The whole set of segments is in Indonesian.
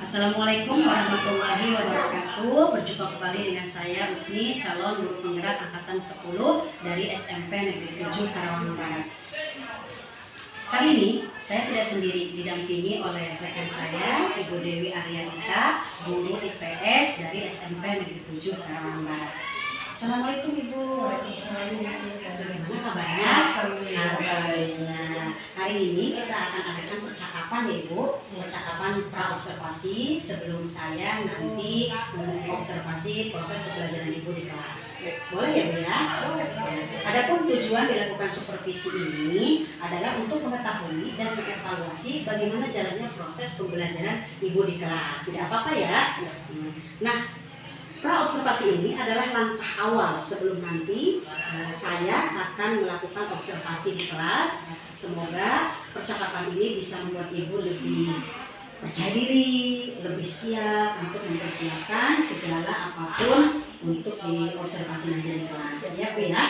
Assalamualaikum warahmatullahi wabarakatuh. Berjumpa kembali dengan saya Rusni, calon guru penggerak angkatan 10 dari SMP Negeri 7 Karawang Barat. Kali ini saya tidak sendiri, didampingi oleh rekan saya Ibu Dewi Aryanita, guru IPS dari SMP Negeri 7 Karawang Barat. Assalamualaikum Ibu. Bagaimana kabarnya? Alhamdulillah. Hari ini kita akan adakan percakapan ya Ibu, percakapan pra-observasi sebelum saya nanti mengobservasi proses pembelajaran Ibu di kelas. Boleh ya Bu ya? Adapun tujuan dilakukan supervisi ini adalah untuk mengetahui dan mengevaluasi bagaimana jalannya proses pembelajaran Ibu di kelas. Tidak apa-apa ya. Nah, pra-observasi ini adalah langkah awal sebelum nanti saya akan melakukan observasi di kelas. Semoga percakapan ini bisa membuat Ibu lebih percaya diri, lebih siap untuk mempersiapkan segala apapun untuk diobservasi nanti di kelas. Ya Bu ya?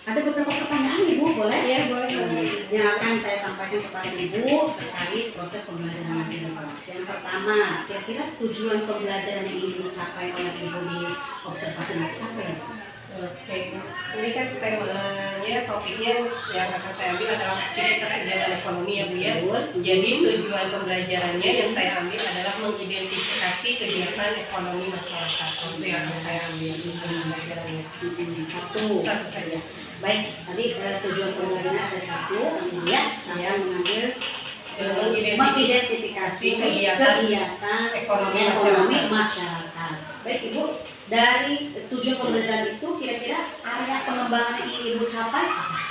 Ada beberapa pertanyaan Ibu, boleh? Ya, boleh. Yang akan saya sampaikan kepada Ibu terkait proses pembelajaran nanti di kelas. Yang pertama, kira-kira tujuan pembelajaran yang ingin dicapai oleh Ibu di observasi nanti apa ya? Oke, ini kan temanya, topiknya yang akan saya ambil adalah aktivitas kegiatan ekonomi ya Bu ya. Jadi tujuan pembelajarannya yang saya ambil adalah mengidentifikasi kegiatan ekonomi masyarakat. Itu yang akan saya ambil pembelajarannya. Satu saja. Baik, tadi tujuan pembelajarannya ada satu, kemudian akan mengambil mengidentifikasi kegiatan ekonomi masyarakat. Baik Ibu, dari tujuan pembelajaran itu kira-kira area pengembangan yang ingin Ibu capai apa?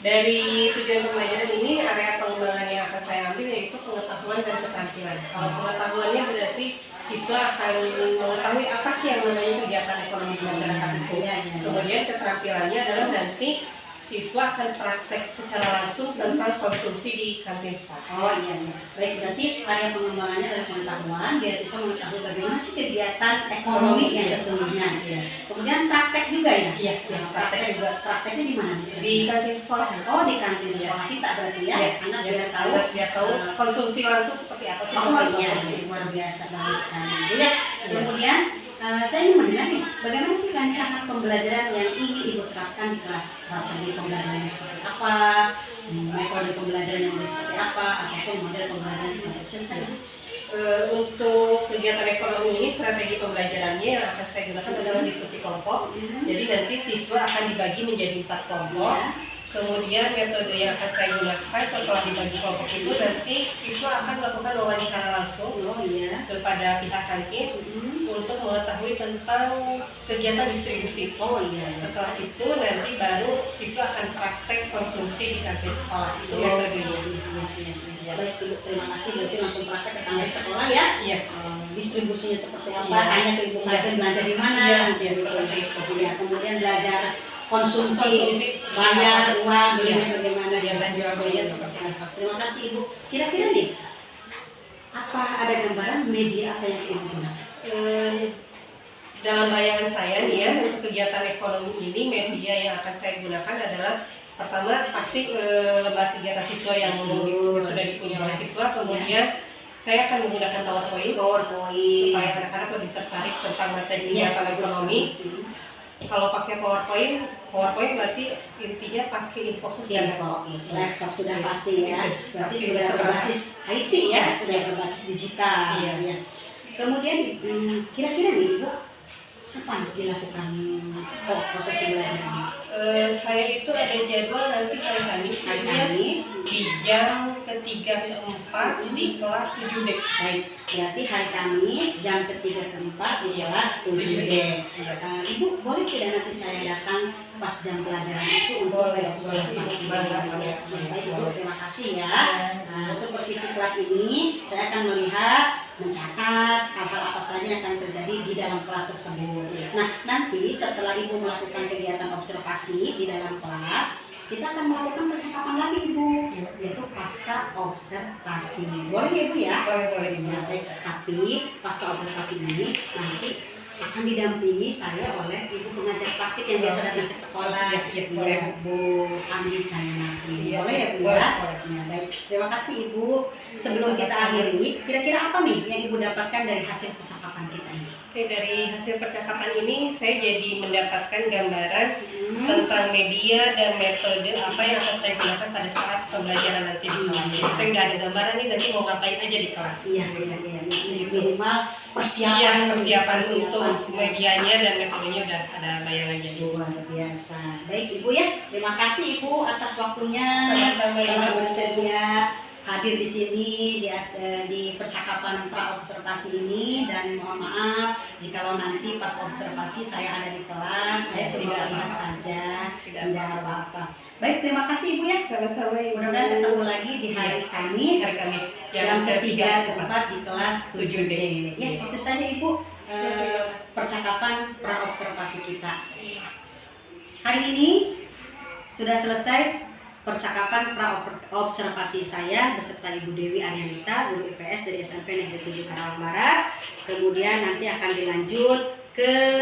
Dari tujuan pembelajaran ini, area pengembangan yang akan saya ambil yaitu pengetahuan dan keterampilan. Kalau pengetahuannya berarti siswa akan mengetahui apa sih yang namanya kegiatan ekonomi masyarakat itu. Kemudian keterampilannya adalah nanti siswa akan praktek secara langsung tentang konsumsi di kantin sekolah. Oh iya. Baik, berarti area pengembangannya adalah pengetahuan, biar siswa mengetahui bagaimana sih kegiatan ekonomi yang sesungguhnya. Kemudian praktek juga ya? Iya, praktek juga. Prakteknya di mana? Di kantin sekolah. Oh, di kantin sekolah kita berarti ya? Anak biar tahu konsumsi langsung seperti apa sih. Oh iya, luar biasa, bagus sekali. Ya, kemudian saya ingin mendengar nih, bagaimana sih rancangan pembelajaran yang ingin Ibu terapkan di kelas? Strategi pembelajaran seperti apa, metode pembelajaran yang seperti apa, ataupun model pembelajaran seperti apa? Untuk kegiatan ekonomi ini, strategi pembelajarannya yang akan saya gunakan adalah diskusi kelompok. Jadi nanti siswa akan dibagi menjadi 4 kelompok. Kemudian metode yang akan saya gunakan setelah dibagi kelompok itu, nanti siswa akan melakukan wawancara langsung kepada pihak kantin untuk mengetahui tentang kegiatan distribusi. Setelah itu nanti baru siswa akan praktek konsumsi di kantin sekolah. Itu metodenya. Baik, terima kasih. Berarti langsung praktek ke kantin sekolah ya? Iya. Distribusinya seperti apa? Tanya ke Ibu kantin belanja di mana? Kemudian belajar konsumsi, bayar uang, bagaimana dan jual belinya seperti apa. Terima kasih Ibu. Kira-kira nih, apa ada gambaran media apa yang Ibu gunakan? Dalam bayangan saya nih ya, untuk kegiatan ekonomi ini, media yang akan saya gunakan adalah pertama pasti lembar kegiatan siswa yang sudah dipunyai oleh siswa. Kemudian saya akan menggunakan PowerPoint supaya anak-anak lebih tertarik tentang materi kegiatan ekonomi. Kalau pakai PowerPoint berarti intinya pakai Infocus dan laptop sudah pasti ya. Berarti sudah berbasis IT ya, sudah berbasis digital. Ya. Kemudian kira-kira nih Ibu, kapan dilakukan proses pembelajaran? Saya itu ada jadwal nanti hari Kamis di jam ketiga ke 4 di kelas 7D. Baik, berarti hari Kamis jam ketiga ke 4 di kelas 7D. Ibu boleh tidak nanti saya datang pas jam pelajaran itu untuk observasi? Baik Ibu, terima kasih ya. Supervisi kelas ini saya akan melihat, mencatat hal-hal apa saja yang akan terjadi di dalam kelas tersebut. Nah, nanti setelah Ibu melakukan kegiatan observasi di dalam kelas, kita akan melakukan percakapan lagi Ibu, yaitu pasca observasi. Boleh ya Ibu ya? Boleh. Ya, baik. Tapi pasca observasi ini nanti akan didampingi saya oleh ibu pengajar praktik yang biasa datang ke sekolah, boleh. Bu Andi Cahyanapi. Iya, Boleh ya Bu boleh, ya? boleh. Ya, baik. Terima kasih Ibu. Sebelum kita akhiri, kira-kira apa nih yang Ibu dapatkan dari hasil percakapan kita ini? Oke, dari hasil percakapan ini saya jadi mendapatkan gambaran tentang media dan metode apa yang akan saya gunakan pada saat pembelajaran nanti di kelas. Jadi saya udah ada gambaran nih nanti mau ngapain aja di kelas. Iya. Minimal persiapan untuk medianya dan metodenya udah ada bayangan jadi. Luar biasa. Baik Ibu ya, terima kasih Ibu atas waktunya Sama-sama, telah Ibu. bersedia hadir di sini di percakapan praobservasi ini, dan mohon maaf jikalau nanti pas observasi saya ada di kelas, saya cuma melihat saja, tidak apa-apa. Baik, terima kasih Ibu ya. Sama-sama, Ibu. Mudah-mudahan ketemu lagi di hari Kamis, Hari Kamis jam ketiga keempat. keempat di kelas 7D. Ya, itu saja Ibu percakapan praobservasi kita. Hari ini sudah selesai percakapan praobservasi saya beserta Ibu Dewi Aryanita, guru IPS dari SMP Negeri 7 Karawang Barat. Kemudian nanti akan dilanjut ke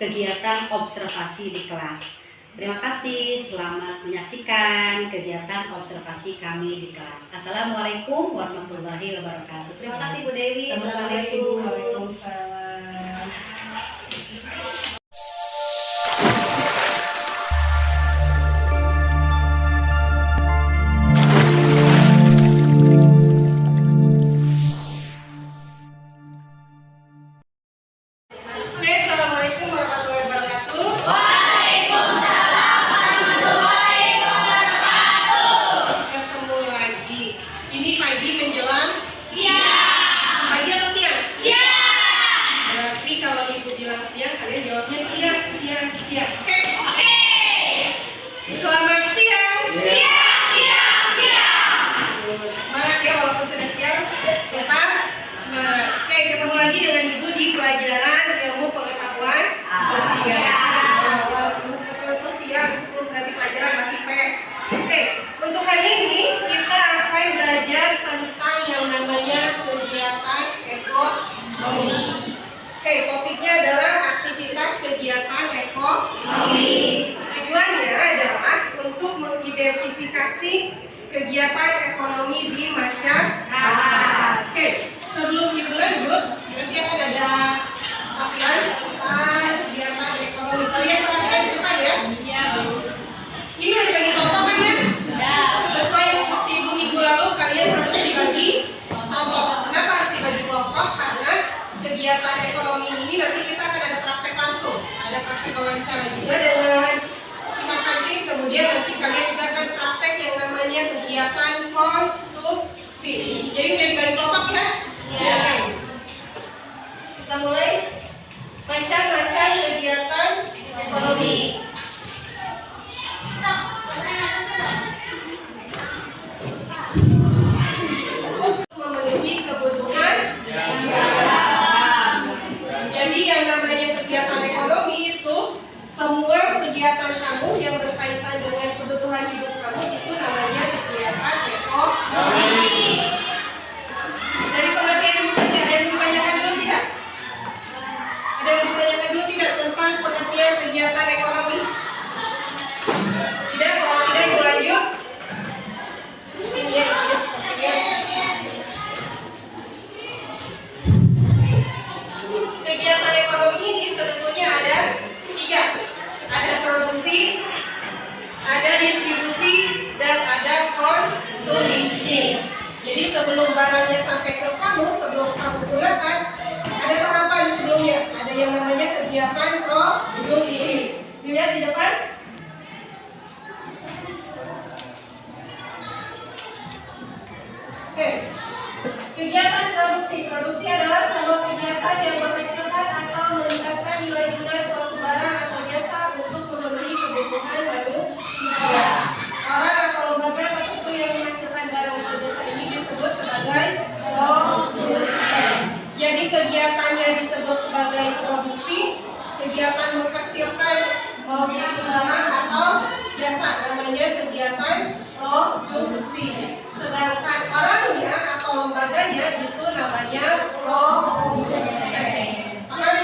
kegiatan observasi di kelas. Terima kasih, selamat menyaksikan kegiatan observasi kami di kelas. Assalamualaikum warahmatullahi wabarakatuh. Terima kasih Bu Dewi. Assalamualaikum. Waalaikumsalam. Oke, assalamualaikum warahmatullahi wabarakatuh. Ketemu lagi. Ini pagi menjelang siang. Pagi atau siang? Siang. Berarti kalau ibu bilang siang, kalian jawabnya siang. Oke. Selamat siang. Semangat ya walaupun sudah siang. Tetap semangat. Oke, ketemu lagi dengan ibu di pelajaran ilmu pengetahuan sosial. Ganti pelajaran masih PS. Oke, untuk hari ini kita akan belajar tentang yang namanya kegiatan ekonomi. Oke, topiknya adalah aktivitas kegiatan ekonomi. Tujuannya adalah untuk mengidentifikasi kegiatan ekonomi di masyarakat. Oke, sebelum ibu lanjut, nanti akan ada latihan tentang kegiatan ekonomi. Kalian perhatikan di depan ya. Ini udah dibagi kelompok kan ya? Sesuai instruksi ibu minggu lalu, kalian harus dibagi kelompok. Kenapa harus dibagi kelompok? Karena kegiatan ekonomi ini nanti kita akan ada praktek langsung, ada praktek wawancara juga dengan pihak kantin. Kemudian nanti kalian juga akan praktek yang namanya kegiatan konsumsi. Jadi udah dibagi kelompok ya? Oke. Kita mulai. Macam-macam kegiatan ekonomi. Memenuhi kebutuhan. Jadi yang namanya kegiatan ekonomi itu semua kegiatan kamu yang berkaitan dengan kebutuhan hidup kamu itu namanya kegiatan ekonomi. Dari pengertian ini saja, ada yang ditanyakan dulu tidak? Ada yang ditanyakan dulu tidak tentang pengertian kegiatan ekonomi? Tidak? Kalau tidak, ibu lanjut. Ini ya, kegiatan ekonomi ini sebetulnya ada 3. Ada produksi, ada distribusi, dan ada konsumsi. Jadi sebelum barangnya sampai ke kamu, sebelum kamu gunakan, ada tahapan sebelumnya. Ada yang namanya kegiatan produksi. Dilihat di depan. Oke. Kegiatan produksi. Produksi adalah sebuah kegiatan yang menghasilkan atau meningkatkan nilai-nilai suatu barang atau jasa untuk memenuhi kebutuhan manusia. Orang atau lembaga tertentu yang menghasilkan barang atau jasa ini disebut sebagai produsen. Jadi kegiatannya disebut sebagai produksi, kegiatan menghasilkan barang atau jasa namanya kegiatan produksi. Sedangkan orangnya atau lembaganya itu namanya produsen. Paham?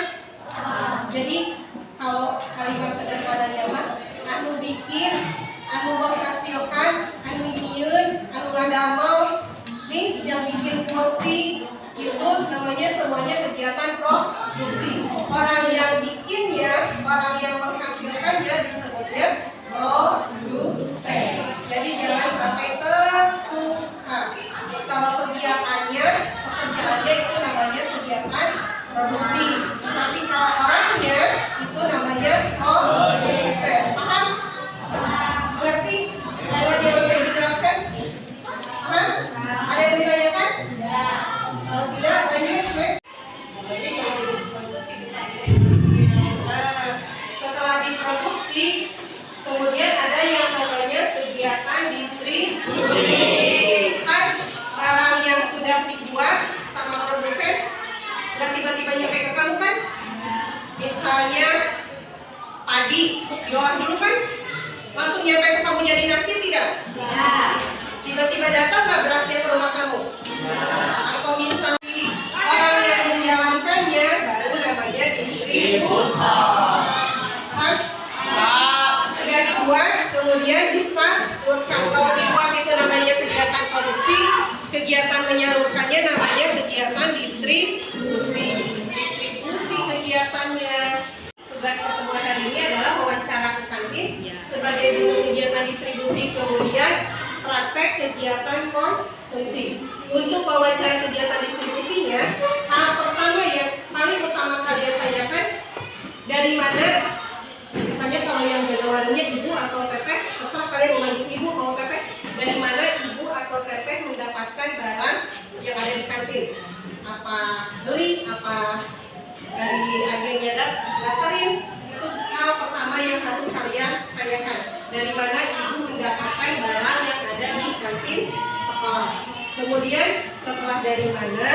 pagi diolah dulu kan? Langsung nyampe ke kamu jadi nasi tidak? Tiba-tiba datang nggak berasnya ke rumah kamu? Atau misalnya orang yang menjalankannya baru namanya distributor. Sudah dibuat, kemudian disalurkan. Kalau dibuat itu namanya kegiatan produksi, kegiatan menyalurkannya namanya kegiatan distribusi. Distribusi kegiatannya. Tugas pertemuan hari ini adalah wawancara ke kantin sebagai bentuk kegiatan distribusi, kemudian praktek kegiatan konsumsi. Untuk wawancara kegiatan distribusinya, hal pertama yang paling utama kalian tanyakan, dari mana? Misalnya kalau yang jaga warungnya ibu atau teteh, terserah kalian mau manggil ibu mau teteh, dari mana ibu atau teteh mendapatkan barang yang ada di kantin? Apa beli, apa dari agennya daftarin? Itu hal pertama yang harus kalian tanyakan. Dari mana ibu mendapatkan barang yang ada di kantin sekolah? Kemudian setelah dari mana,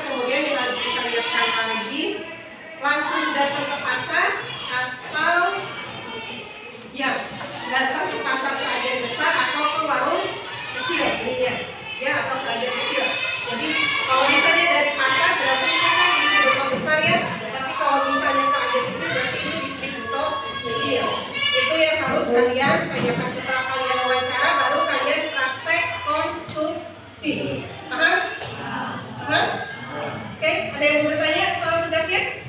kemudian dilanjutkan lagi, langsung datang ke pasar atau ya datang ke pasar ke agen besar atau ke warung kecil belinya, ya, atau ke agen kecil. Jadi kalau misalnya dari pasar berarti itu kan distributor besar ya, tapi kalau misalnya ke agen kecil berarti itu distributor kecil. Itu yang harus kalian tanyakan. Setelah kalian wawancara baru kalian praktek konsumsi. Paham? Oke, ada yang mau bertanya soal tugasnya?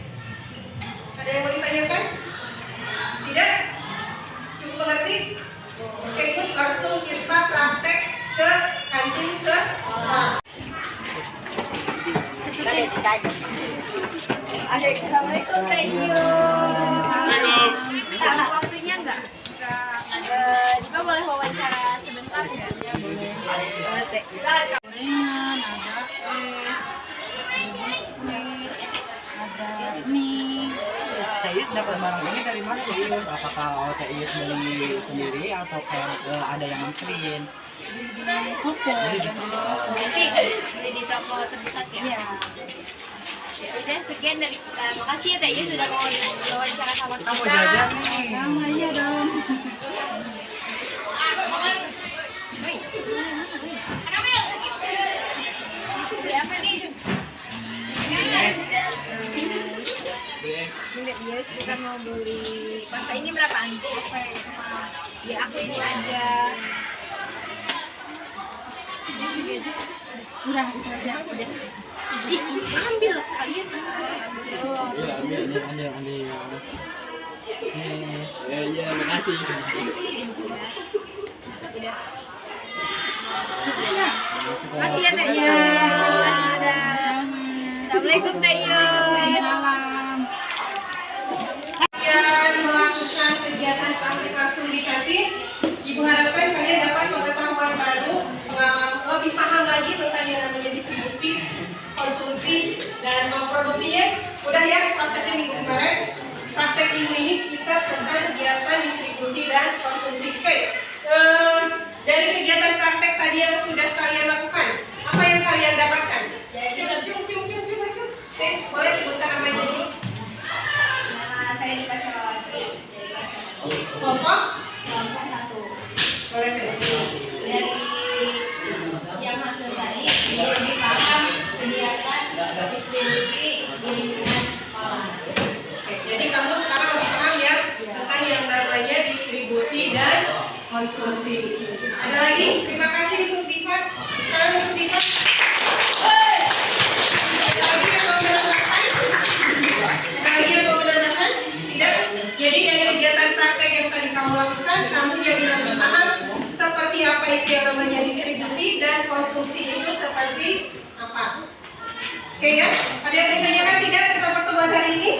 Ada yang mau ditanyakan? Tidak? Cukup mengerti? Oke, itu langsung kita praktek ke kantin sekolah. Assalamualaikum Teh Iyo. Ada waktunya nggak? Juga boleh wawancara sebentar nggak? Boleh Teh. Gorengan, ada es, ada biskuit, ada mie. Teh Ius dapat barang ini dari mana Teh Ius? Apakah Teh Ius beli sendiri atau kayak ada yang nganterin? Toko. Nanti beli di toko terdekat ya? Iya. Ya udah, sekian dari kita. Makasih ya Teh Iyo sudah mau wawancara sama kita. Kita mau jajan nih. Sama iya dong. Beli apa nih? Yes, kita mau beli pasta ini berapaan? Ya aku ini aja. Udah itu aja. Udah. Ih, ambil kalian. Iya, ambil. Iya, makasih. Udah. Iya. Makasih ya Teh Iyo. Makasih udah. Assalamualaikum Teh Iyo. Salam. Kalian melakukan kegiatan praktik langsung di kantin, Ibu harapkan kalian dapat pengetahuan baru, lebih paham lagi tentang yang namanya distribusi, konsumsi, dan memproduksinya. Udah ya prakteknya minggu kemarin. Praktek minggu ini kita tentang kegiatan distribusi dan konsumsi. Oke, dari kegiatan praktek tadi yang sudah kalian lakukan, apa yang kalian dapatkan? Cum. Boleh sebutkan namanya dulu. Nama saya di Pasar Lawati. Kelompok? Kelompok 1. Boleh dulu. Dari yang hasil tadi lebih paham kegiatan distribusi di lingkungan sekolah. Oke, jadi kamu sekarang harus paham ya tentang yang namanya distribusi dan konsumsi. Ada lagi? Terima kasih untuk Diva. Sekarang untuk Diva. Ada lagi yang mau menambahkan? Ada lagi yang mau menambahkan? Tidak? Jadi dari kegiatan praktek yang tadi kamu lakukan, kamu jadi lebih paham seperti apa itu yang namanya distribusi dan konsumsi itu seperti apa. Oke ya? Ada yang ditanyakan tidak tentang pertemuan hari ini?